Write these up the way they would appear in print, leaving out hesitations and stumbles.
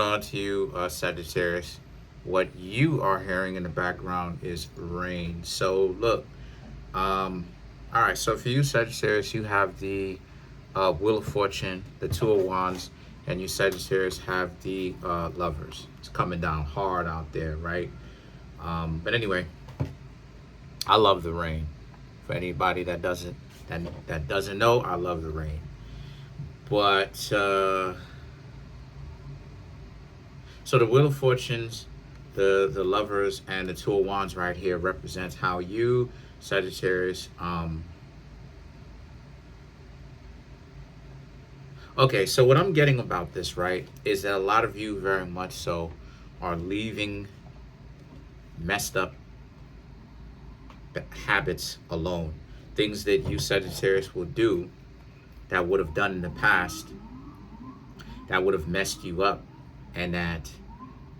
on to you, Sagittarius. What you are hearing in the background is rain. So look, all right. So for you, Sagittarius, you have the Wheel of Fortune, the Two of Wands, and you Sagittarius have the Lovers. It's coming down hard out there, right? But anyway, I love the rain. For anybody that doesn't know, I love the rain. But so the Wheel of Fortunes, the Lovers, and the Two of Wands right here represents how you, Sagittarius. Okay, so what I'm getting about this, right, is that a lot of you very much so are leaving messed up habits alone. Things that you, Sagittarius, will do that would have done in the past that would have messed you up, and that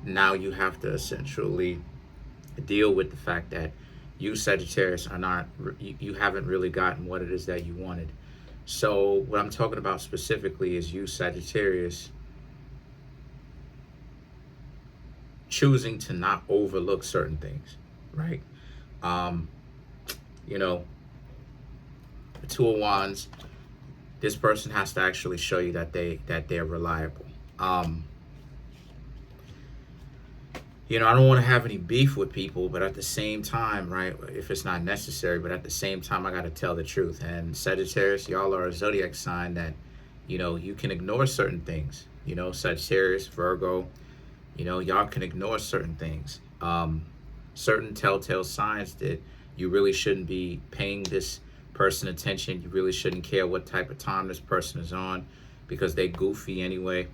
now you have to essentially deal with the fact that you, Sagittarius, are not, you haven't really gotten what it is that you wanted. So what I'm talking about specifically is you, Sagittarius, choosing to not overlook certain things, right? You know, the Two of Wands, this person has to actually show you that they're reliable. You know, I don't want to have any beef with people, but at the same time, right, if it's not necessary, but at the same time, I got to tell the truth. And Sagittarius, y'all are a zodiac sign that, you know, you can ignore certain things. You know, Sagittarius, Virgo, you know, y'all can ignore certain things. Certain telltale signs that you really shouldn't be paying this person attention. You really shouldn't care what type of time this person is on, because they goofy anyway.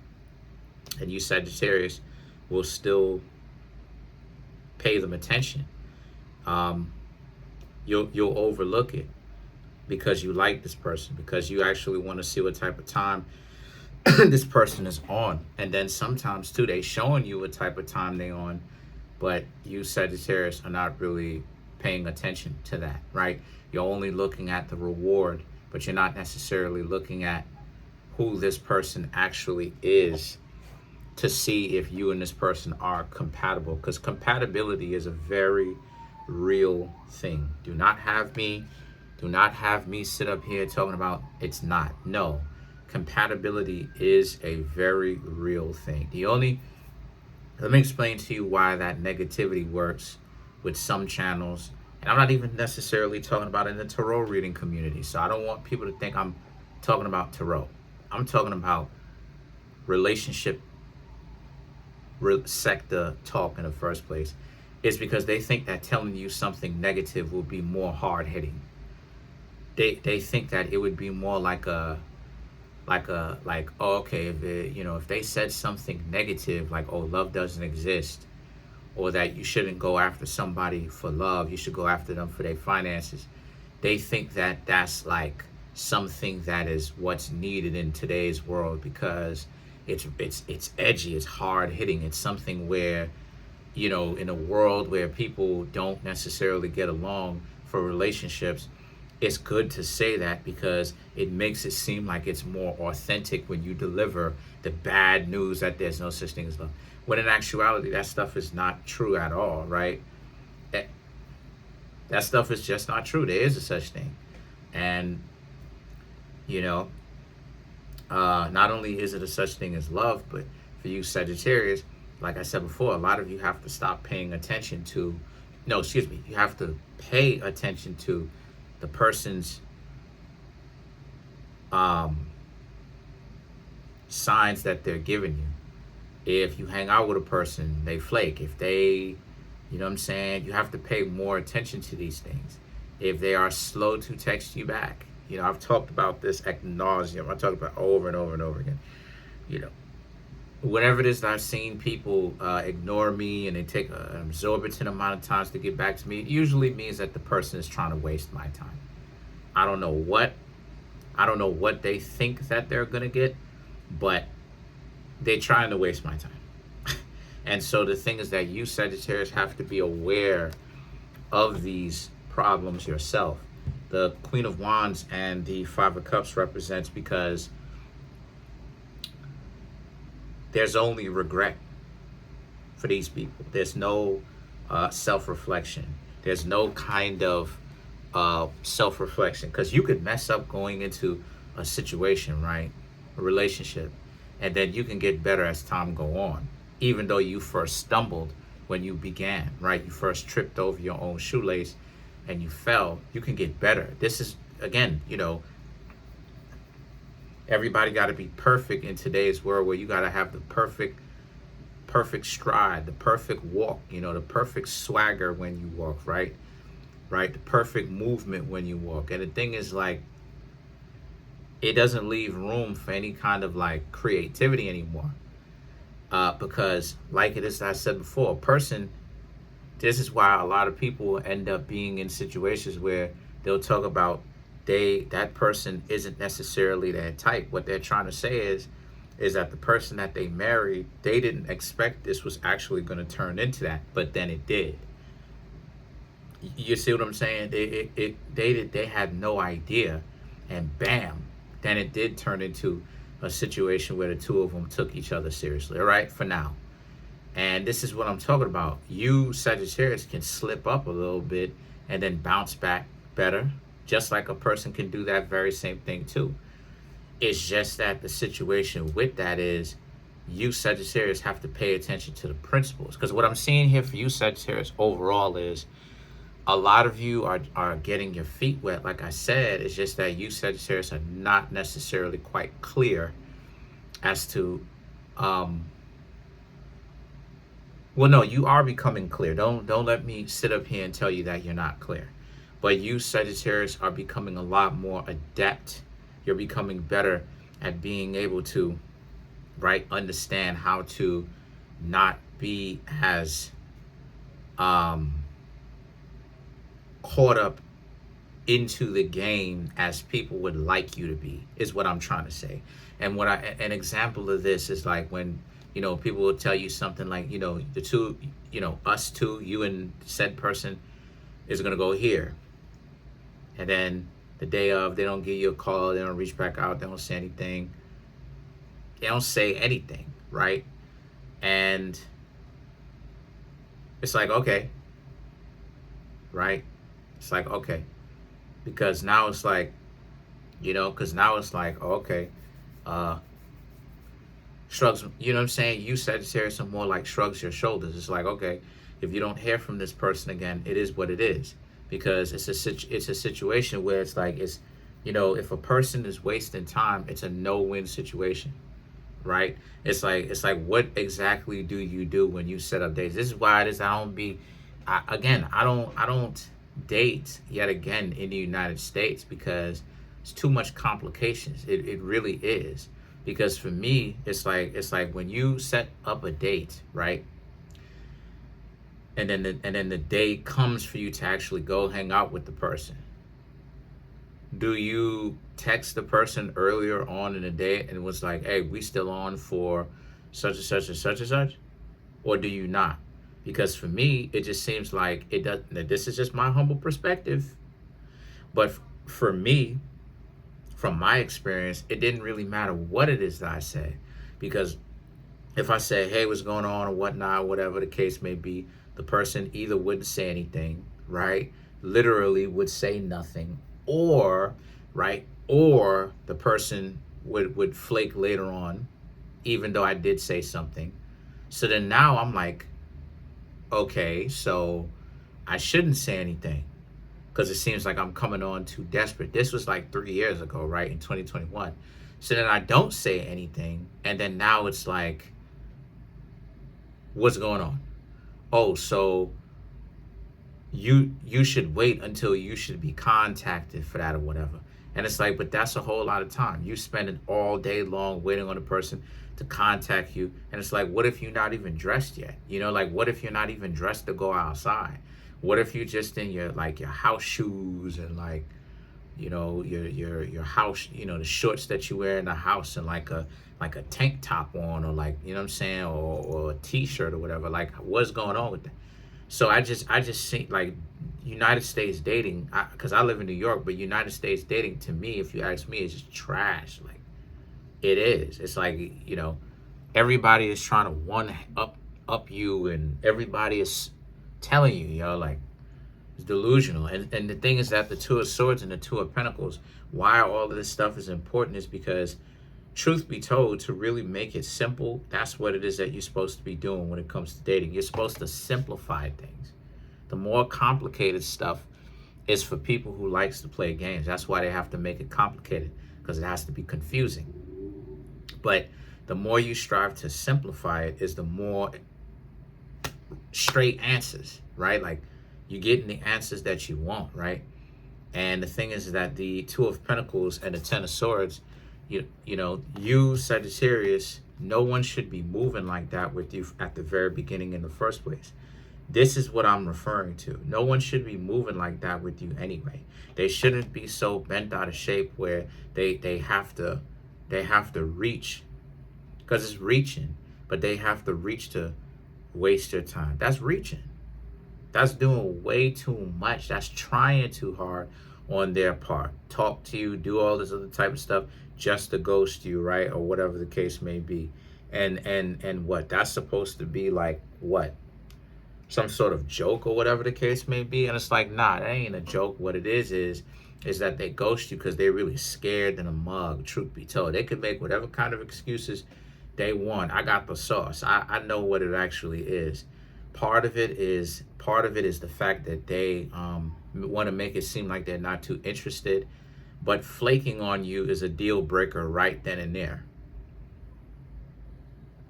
And you, Sagittarius, will still pay them attention. You'll overlook it because you like this person, because you actually want to see what type of time this person is on. And then sometimes too, they showing you what type of time they on, but you, Sagittarius, are not really paying attention to that, right? You're only looking at the reward, but you're not necessarily looking at who this person actually is, to see if you and this person are compatible, because compatibility is a very real thing. Do not have me sit up here talking about it's not. No, compatibility is a very real thing. Let me explain to you why that negativity works with some channels. And I'm not even necessarily talking about in the tarot reading community. So I don't want people to think I'm talking about tarot. I'm talking about relationship sector talk in the first place. It's because they think that telling you something negative will be more hard hitting. They think that it would be more like oh, okay, if they said something negative, like, oh, love doesn't exist, or that you shouldn't go after somebody for love, you should go after them for their finances. They think that that's like something that is what's needed in today's world, because it's edgy, it's hard hitting. It's something where, you know, in a world where people don't necessarily get along for relationships, it's good to say that, because it makes it seem like it's more authentic when you deliver the bad news that there's no such thing as love. When in actuality, that stuff is not true at all, right? That stuff is just not true. There is a such thing. And, you know, not only is it a such thing as love, but for you, Sagittarius, like I said before, a lot of you have to stop paying attention to, you have to pay attention to the person's signs that they're giving you. If you hang out with a person, they flake. If they, you know what I'm saying, you have to pay more attention to these things. If they are slow to text you back, you know, I've talked about this ad nauseum. I talk about it over and over and over again. You know, whenever it is that I've seen people ignore me and they take an exorbitant amount of times to get back to me, it usually means that the person is trying to waste my time. I don't know what they think that they're gonna get, but they're trying to waste my time. And so the thing is that you, Sagittarius, have to be aware of these problems yourself. The Queen of Wands and the Five of Cups represents because there's only regret for these people. There's no self-reflection. There's no kind of self-reflection, because you could mess up going into a situation, right? A relationship, and then you can get better as time go on, even though you first stumbled when you began, right? You first tripped over your own shoelace and you fell. You can get better. This is, again, everybody got to be perfect in today's world, where you got to have the perfect stride, the perfect walk, the perfect swagger when you walk, right? The perfect movement when you walk. And the thing is, like, it doesn't leave room for any kind of like creativity anymore. Because like it is, I said before, a person, this is why a lot of people end up being in situations where they'll talk about that person isn't necessarily their type. What they're trying to say is that the person that they married, they didn't expect this was actually going to turn into that, but then it did. You see what I'm saying? They had no idea, and bam, then it did turn into a situation where the two of them took each other seriously. All right, for now. And this is what I'm talking about. You, Sagittarius, can slip up a little bit and then bounce back better, just like a person can do that very same thing too. It's just that the situation with that is you, Sagittarius, have to pay attention to the principles. Because what I'm seeing here for you, Sagittarius, overall is a lot of you are getting your feet wet. Like I said, it's just that you, Sagittarius, are not necessarily quite clear as to, well, no, you are becoming clear. Don't let me sit up here and tell you that you're not clear. But you, Sagittarius, are becoming a lot more adept. You're becoming better at being able to, right, understand how to not be as caught up into the game as people would like you to be, is what I'm trying to say. And an example of this is like when, people will tell you something like, the two, us two, you and said person is going to go here. And then the day of, they don't give you a call, they don't reach back out, they don't say anything. They don't say anything, right? And it's like, okay, right? It's like, okay, because now it's like, okay, shrugs, you know what I'm saying? You, Sagittarius, are more like shrugs your shoulders. It's like, okay, if you don't hear from this person again, it is what it is. Because it's a situation where it's like, if a person is wasting time, it's a no-win situation, right? It's like, what exactly do you do when you set up dates? This is why it is I don't date yet again in the United States, because it's too much complications. It really is. Because for me, it's like when you set up a date, right? And then the day comes for you to actually go hang out with the person. Do you text the person earlier on in the day and was like, hey, we still on for such and such and such and such? Or do you not? Because for me, it just seems like it does. This is just my humble perspective. But for me, from my experience, it didn't really matter what it is that I say. Because if I say, hey, what's going on or whatnot, whatever the case may be, the person either wouldn't say anything, right? Literally would say nothing, or, right? Or the person would flake later on, even though I did say something. So then now I'm like, okay, so I shouldn't say anything, because it seems like I'm coming on too desperate. This was like 3 years ago, right? In 2021. So then I don't say anything. And then now it's like, what's going on? Oh, so you should wait until you should be contacted for that or whatever. And it's like, but that's a whole lot of time. You spending all day long waiting on a person to contact you. And it's like, what if you're not even dressed yet? Like, what if you're not even dressed to go outside? What if you're just in your house shoes and your house, the shorts that you wear in the house, and like a tank top on, or what I'm saying, or a t-shirt or whatever. Like, what's going on with that? So I just see like United States dating, because I live in New York, but United States dating, to me, if you ask me, is just trash. Like, it is. It's like, everybody is trying to one up up you, and everybody is telling you, like, it's delusional. And the thing is that the Two of Swords and the Two of Pentacles, why all of this stuff is important is because, truth be told, to really make it simple, that's what it is that you're supposed to be doing when it comes to dating. You're supposed to simplify things. The more complicated stuff is for people who likes to play games. That's why they have to make it complicated, because it has to be confusing. But the more you strive to simplify it, is the more straight answers, right? Like, you're getting the answers that you want, right? And the thing is that the Two of Pentacles and the Ten of Swords, you Sagittarius, no one should be moving like that with you at the very beginning in the first place. This is what I'm referring to. No one should be moving like that with you anyway. They shouldn't be so bent out of shape where they have to reach, because it's reaching, but they have to reach to waste your time. That's reaching. That's doing way too much. That's trying too hard on their part. Talk to you, do all this other type of stuff just to ghost you, right? Or whatever the case may be. And what? That's supposed to be like what? Some sort of joke or whatever the case may be. And it's like, nah, that ain't a joke. What it is that they ghost you because they're really scared than a mug, truth be told. They could make whatever kind of excuses they want. I got the sauce. I know what it actually is. Part of it is the fact that they want to make it seem like they're not too interested, but flaking on you is a deal breaker right then and there.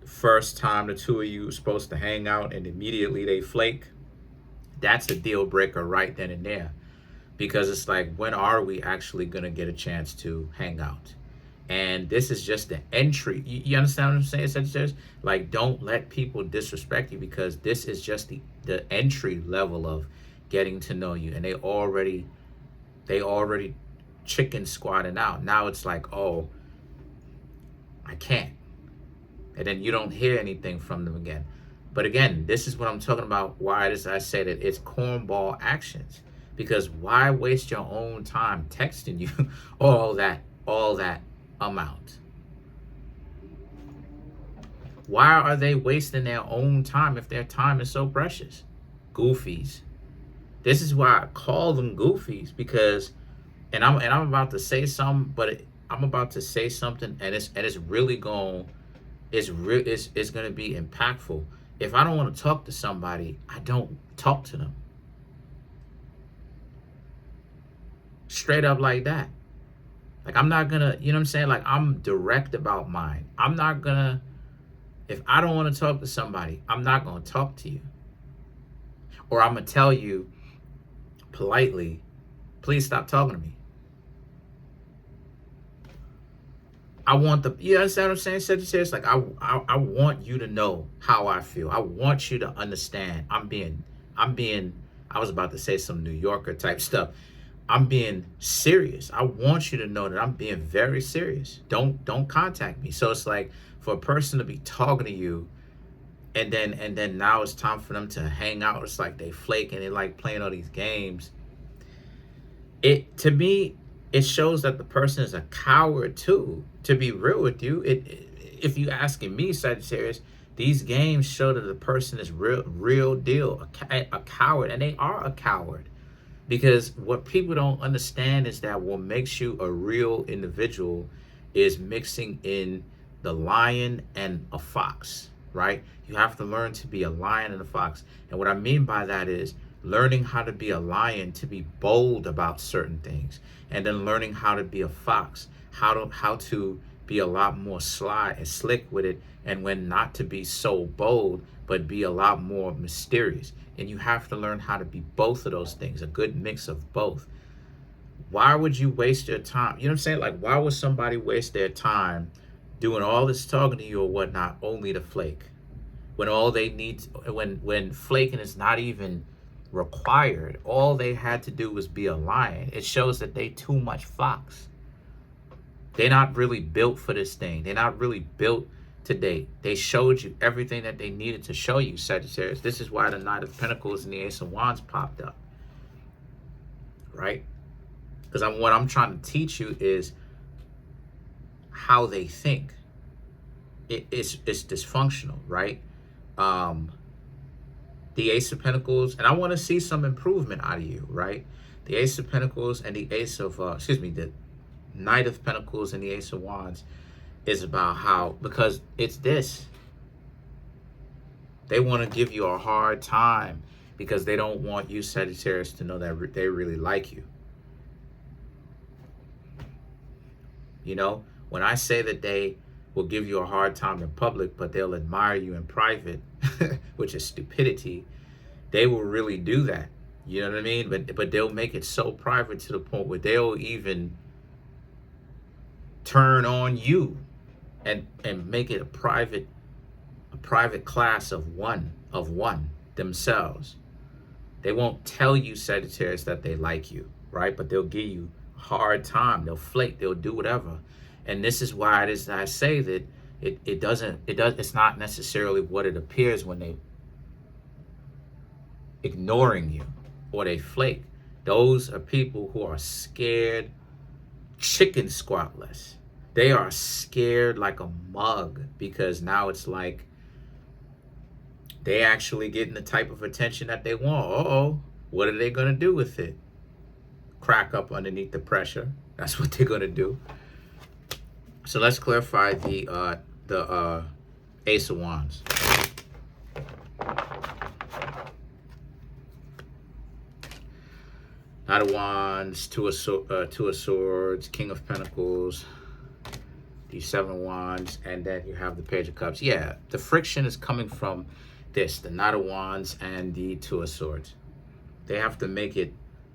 First time the two of you are supposed to hang out and immediately they flake, that's a deal breaker right then and there, because it's like, when are we actually gonna get a chance to hang out? And this is just the entry. You understand what I'm saying, Sagittarius? Like, don't let people disrespect you, because this is just the entry level of getting to know you. And they already chicken squatting out. Now it's like, oh, I can't. And then you don't hear anything from them again. But again, this is what I'm talking about. Why it is I say that it's cornball actions. Because why waste your own time texting you all that amount? Why are they wasting their own time if their time is so precious? Goofies. This is why I call them goofies, because and I'm about to say something, but I'm about to say something and it's really going it's going to be impactful. If I don't want to talk to somebody, I don't talk to them. Straight up like that. Like, I'm not gonna, you know what I'm saying? Like, I'm direct about mine. I'm not gonna, if I don't want to talk to somebody, I'm not gonna talk to you. Or I'm gonna tell you politely, please stop talking to me. I want you understand what I'm saying, Sagittarius? Like, I want you to know how I feel. I want you to understand. I'm being, I was about to say some New Yorker type stuff. I'm being serious. I want you to know that I'm being very serious. Don't contact me. So it's like, for a person to be talking to you, and then now it's time for them to hang out. It's like they flake and they like playing all these games. To me, it shows that the person is a coward too. To be real with you, if you asking me, Sagittarius, these games show that the person is real deal, a coward, and they are a coward. Because what people don't understand is that what makes you a real individual is mixing in the lion and a fox, right? You have to learn to be a lion and a fox. And what I mean by that is learning how to be a lion, to be bold about certain things, and then learning how to be a fox, how to be a lot more sly and slick with it, and when not to be so bold, but be a lot more mysterious. And you have to learn how to be both of those things, a good mix of both. Why would you waste your time? You know what I'm saying? Like, why would somebody waste their time doing all this talking to you or whatnot only to flake? When all they need, when flaking is not even required, all they had to do was be a lion. It shows that they too much fox. They're not really built for this thing. They're not really built to date. They showed you everything that they needed to show you, Sagittarius. This is why the Knight of Pentacles and the Ace of Wands popped up, right? Because what I'm trying to teach you is how they think. It's dysfunctional, right? The Ace of Pentacles, and I want to see some improvement out of you, right? The Ace of Pentacles and the Ace of, the Knight of Pentacles and the Ace of Wands is about how, because it's this. They want to give you a hard time because they don't want you, Sagittarius, to know that they really like you. You know, when I say that they will give you a hard time in public, but they'll admire you in private, which is stupidity, they will really do that. You know what I mean? But they'll make it so private to the point where they'll even turn on you and make it a private class of one themselves. They won't tell you, Sagittarius, that they like you, right? But they'll give you a hard time. They'll flake. They'll do whatever. And this is why it is that I say that it's not necessarily what it appears when they ignoring you or they flake. Those are people who are scared chicken squatless. They are scared like a mug because now it's like they actually getting the type of attention that they want. Uh-oh, what are they going to do with it? Crack up underneath the pressure. That's what they're going to do. So let's clarify the Ace of Wands. Knight of Wands, Two of Swords, King of Pentacles, the Seven of Wands, and then you have the Page of Cups. Yeah, the friction is coming from this, the Knight of Wands and the Two of Swords. They have to make it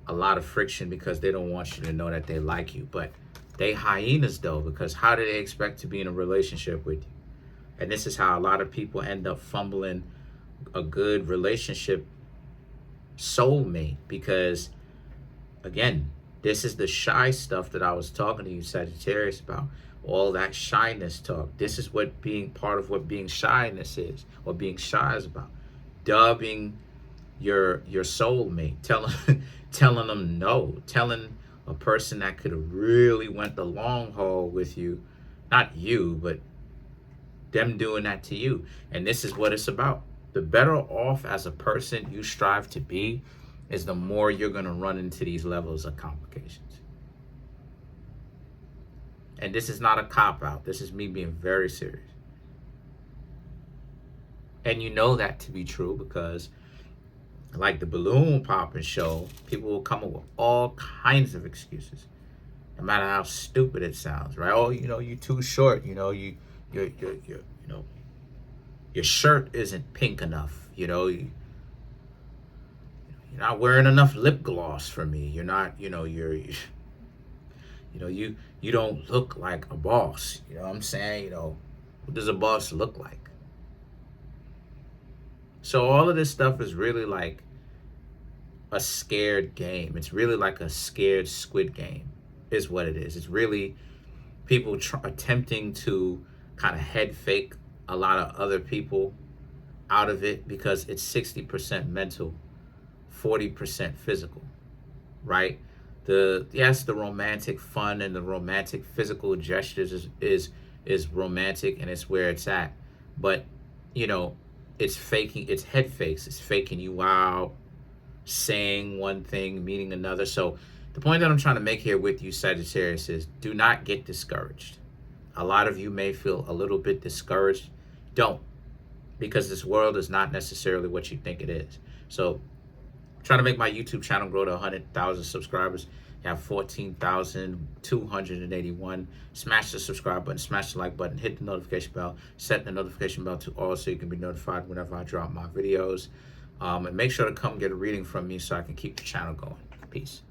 a lot of friction because they don't want you to know that they like you. But they hyenas though, because how do they expect to be in a relationship with you? And this is how a lot of people end up fumbling a good relationship soulmate, because again, this is the shy stuff that I was talking to you, Sagittarius, about. All that shyness talk. This is what being part of what being shyness is, or being shy is about. Dubbing your soulmate, telling them no, telling a person that could have really went the long haul with you, not you, but them doing that to you. And this is what it's about. The better off as a person you strive to be is the more you're going to run into these levels of complications. And this is not a cop-out. This is me being very serious. And you know that to be true because, like the balloon popping show, people will come up with all kinds of excuses, no matter how stupid it sounds, right? Oh, you know, you're too short. You know, your shirt isn't pink enough. You know, you're not wearing enough lip gloss for me. You're not, you don't look like a boss. You know what I'm saying? You know, what does a boss look like? So all of this stuff is really like a scared game. It's really like a scared Squid Game is what it is. It's really people attempting to kind of head fake a lot of other people out of it because it's 60% mental, 40% physical, right? The romantic fun and the romantic physical gestures is romantic and it's where it's at. But, you know, it's faking, it's head fakes. It's faking you out, saying one thing, meaning another. So the point that I'm trying to make here with you, Sagittarius, is do not get discouraged. A lot of you may feel a little bit discouraged. Don't, because this world is not necessarily what you think it is. So I'm trying to make my YouTube channel grow to 100,000 subscribers. You have 14,281. Smash the subscribe button, smash the like button, hit the notification bell, set the notification bell to all so you can be notified whenever I drop my videos. And make sure to come get a reading from me so I can keep the channel going. Peace.